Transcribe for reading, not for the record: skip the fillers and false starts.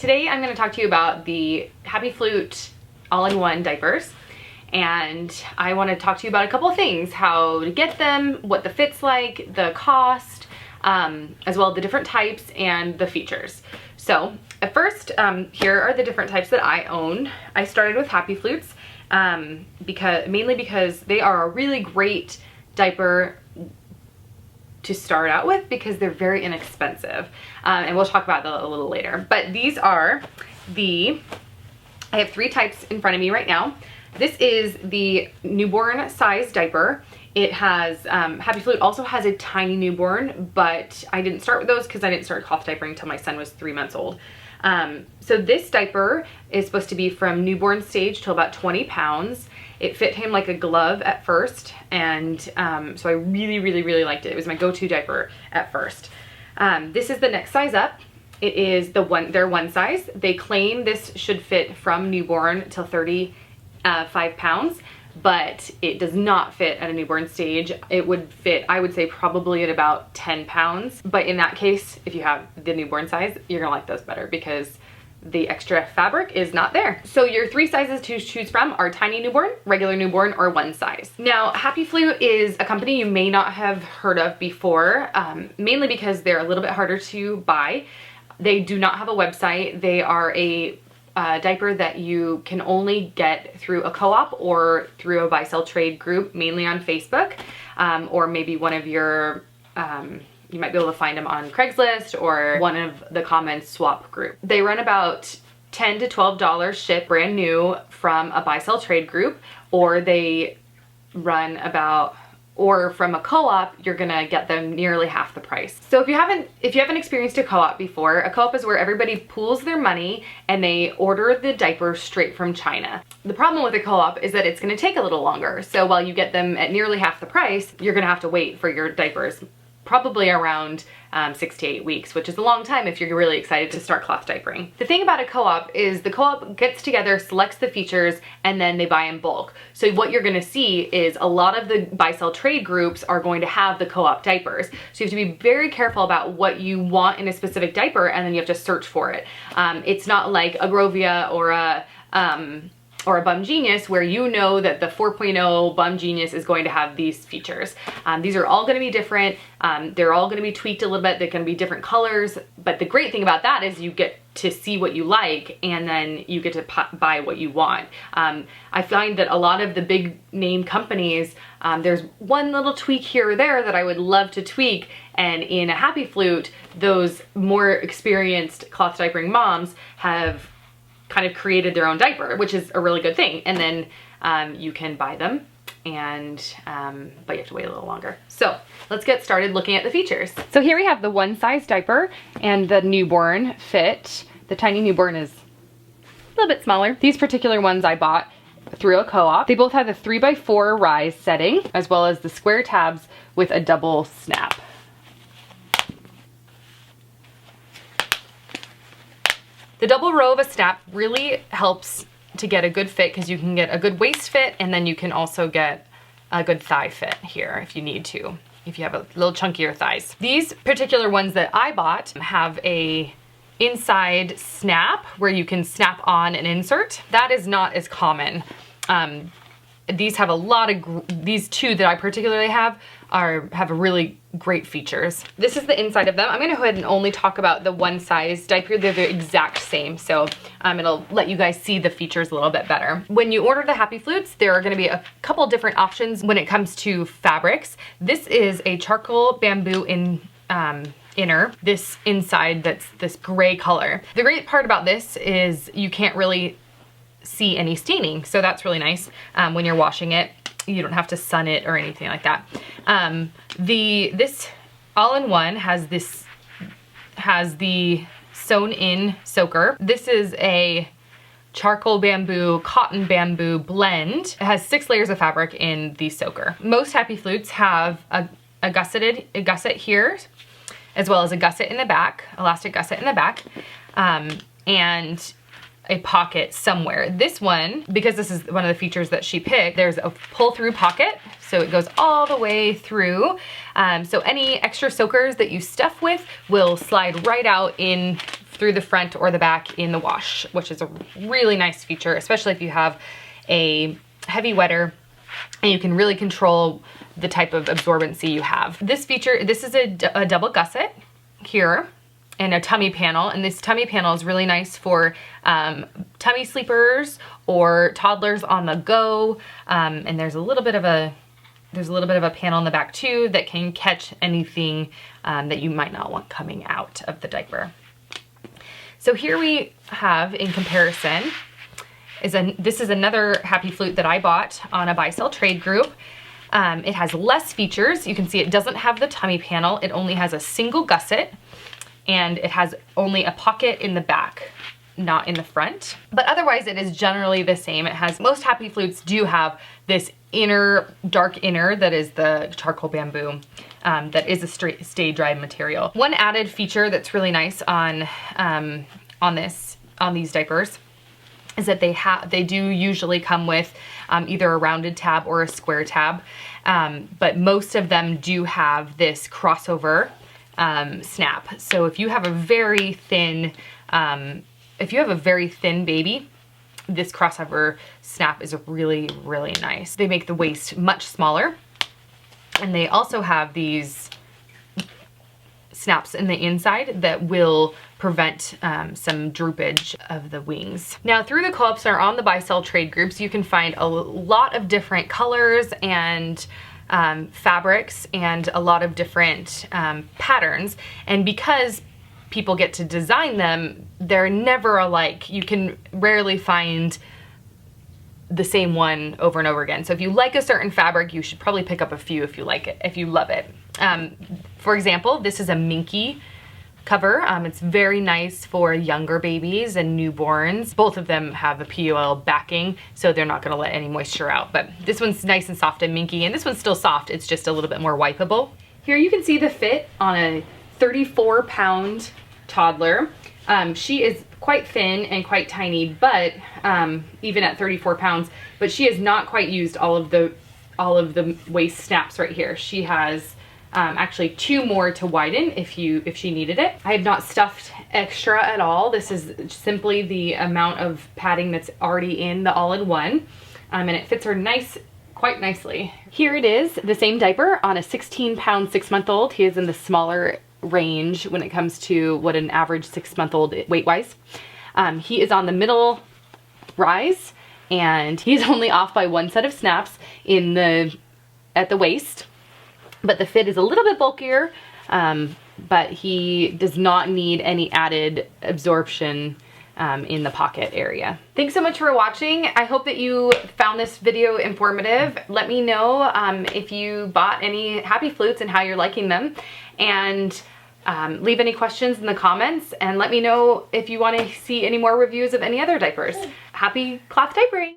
Today I'm going to talk to you about the Happy Flute All-in-one diapers, and I want to talk to you about a couple of things: how to get them, what the fit's like, the cost, as well as the different types and the features. So at first, here are the different types that I own. I started with Happy Flutes mainly because they are a really great diaper to start out with because they're very inexpensive, and we'll talk about that a little later. But these are I have three types in front of me right now. This is the newborn size diaper. It has, Happy Flute also has a tiny newborn, but I didn't start with those because I didn't start cloth diapering until my son was 3 months old. So this diaper is supposed to be from newborn stage till about 20 pounds. It fit him like a glove at first, and so I really liked it. It was my go-to diaper at first. This is the next size up. It is their one size. They claim this should fit from newborn till 35 pounds, but it does not fit at a newborn stage. It would fit, I would say, probably at about 10 pounds. But in that case, if you have the newborn size, you're gonna like those better because the extra fabric is not there. So your three sizes to choose from are tiny newborn, regular newborn, or one size. Now, Happy Flute is a company you may not have heard of before, mainly because they're a little bit harder to buy. They do not have a website. They are a diaper that you can only get through a co-op or through a buy-sell trade group, mainly on Facebook, or maybe one of your you might be able to find them on Craigslist or one of the common swap group. They run about $10 to $12 ship brand new from a buy-sell trade group, or they run about, or from a co-op, you're gonna get them nearly half the price. So if you haven't experienced a co-op before, a co-op is where everybody pools their money and they order the diaper straight from China. The problem with a co-op is that it's gonna take a little longer. So while you get them at nearly half the price, you're gonna have to wait for your diapers, probably around 6 to 8 weeks, which is a long time if you're really excited to start cloth diapering. The thing about a co-op is the co-op gets together, selects the features, and then they buy in bulk. So what you're gonna see is a lot of the buy-sell trade groups are going to have the co-op diapers. So you have to be very careful about what you want in a specific diaper, and then you have to search for it. It's not like a Grovia or a Bum Genius, where you know that the 4.0 Bum Genius is going to have these features. These are all going to be different. They're all going to be tweaked a little bit. They're going to be different colors. But the great thing about that is you get to see what you like, and then you get to buy what you want. I find that a lot of the big name companies, there's one little tweak here or there that I would love to tweak, and in a Happy Flute, those more experienced cloth diapering moms have kind of created their own diaper, which is a really good thing. And then you can buy them, and but you have to wait a little longer. So let's get started looking at the features. So here we have the one size diaper and the newborn fit. The tiny newborn is a little bit smaller. These particular ones I bought through a co-op. They both have the 3x4 rise setting, as well as the square tabs with a double snap. The double row of a snap really helps to get a good fit, because you can get a good waist fit, and then you can also get a good thigh fit here if you need to, if you have a little chunkier thighs. These particular ones that I bought have a inside snap where you can snap on an insert. That is not as common. These have a lot of, these two that I particularly have have really great features. This is the inside of them. I'm gonna go ahead and only talk about the one size diaper. They're the exact same, so it'll let you guys see the features a little bit better. When you order the Happy Flutes, there are gonna be a couple different options when it comes to fabrics. This is a charcoal bamboo inner, this inside that's this gray color. The great part about this is you can't really see any staining, so that's really nice. When you're washing it, you don't have to sun it or anything like that. This all-in-one has the sewn in soaker. This is a charcoal bamboo, cotton bamboo blend. It has 6 layers of fabric in the soaker. Most Happy Flutes have a gusset here, as well as a gusset in the back, elastic gusset in the back, and a pocket somewhere. This one, because this is one of the features that she picked, there's a pull-through pocket, so it goes all the way through. So any extra soakers that you stuff with will slide right out in through the front or the back in the wash, which is a really nice feature, especially if you have a heavy wetter and you can really control the type of absorbency you have. This feature, this is a double gusset here and a tummy panel, and this tummy panel is really nice for tummy sleepers or toddlers on the go, and there's a little bit of a panel in the back too that can catch anything that you might not want coming out of the diaper. So here we have, in comparison, this is another Happy Flute that I bought on a buy-sell trade group. It has less features. You can see it doesn't have the tummy panel. It only has a single gusset, and it has only a pocket in the back, not in the front. But otherwise it is generally the same. It has, most Happy Flutes do have this inner, dark inner that is the charcoal bamboo, that is a stay dry material. One added feature that's really nice on these diapers is that they do usually come with either a rounded tab or a square tab, but most of them do have this crossover snap. So if you have a very thin baby, this crossover snap is really, really nice. They make the waist much smaller, and they also have these snaps in the inside that will prevent some droopage of the wings. Now, through the co-ops or on the buy-sell trade groups, you can find a lot of different colors and fabrics and a lot of different patterns. And because people get to design them, they're never alike. You can rarely find the same one over and over again. So if you like a certain fabric, you should probably pick up a few if you like it, if you love it. For example, this is a minky cover. It's very nice for younger babies and newborns. Both of them have a PUL backing, so they're not gonna let any moisture out. But this one's nice and soft and minky, and this one's still soft. It's just a little bit more wipeable. Here you can see the fit on a 34-pound toddler. She is quite thin and quite tiny, but even at 34 pounds, but she has not quite used all of the waist snaps right here. She has actually 2 more to widen if she needed it. I have not stuffed extra at all. This is simply the amount of padding that's already in the all-in-one, and it fits her quite nicely. Here it is, the same diaper on a 16-pound 6-month-old. He is in the smaller range when it comes to what an average 6-month-old weight-wise. He is on the middle rise, and he's only off by 1 set of snaps at the waist. But the fit is a little bit bulkier, but he does not need any added absorption in the pocket area. Thanks so much for watching. I hope that you found this video informative. Let me know if you bought any Happy Flutes and how you're liking them, and leave any questions in the comments, and let me know if you want to see any more reviews of any other diapers. Happy cloth diapering!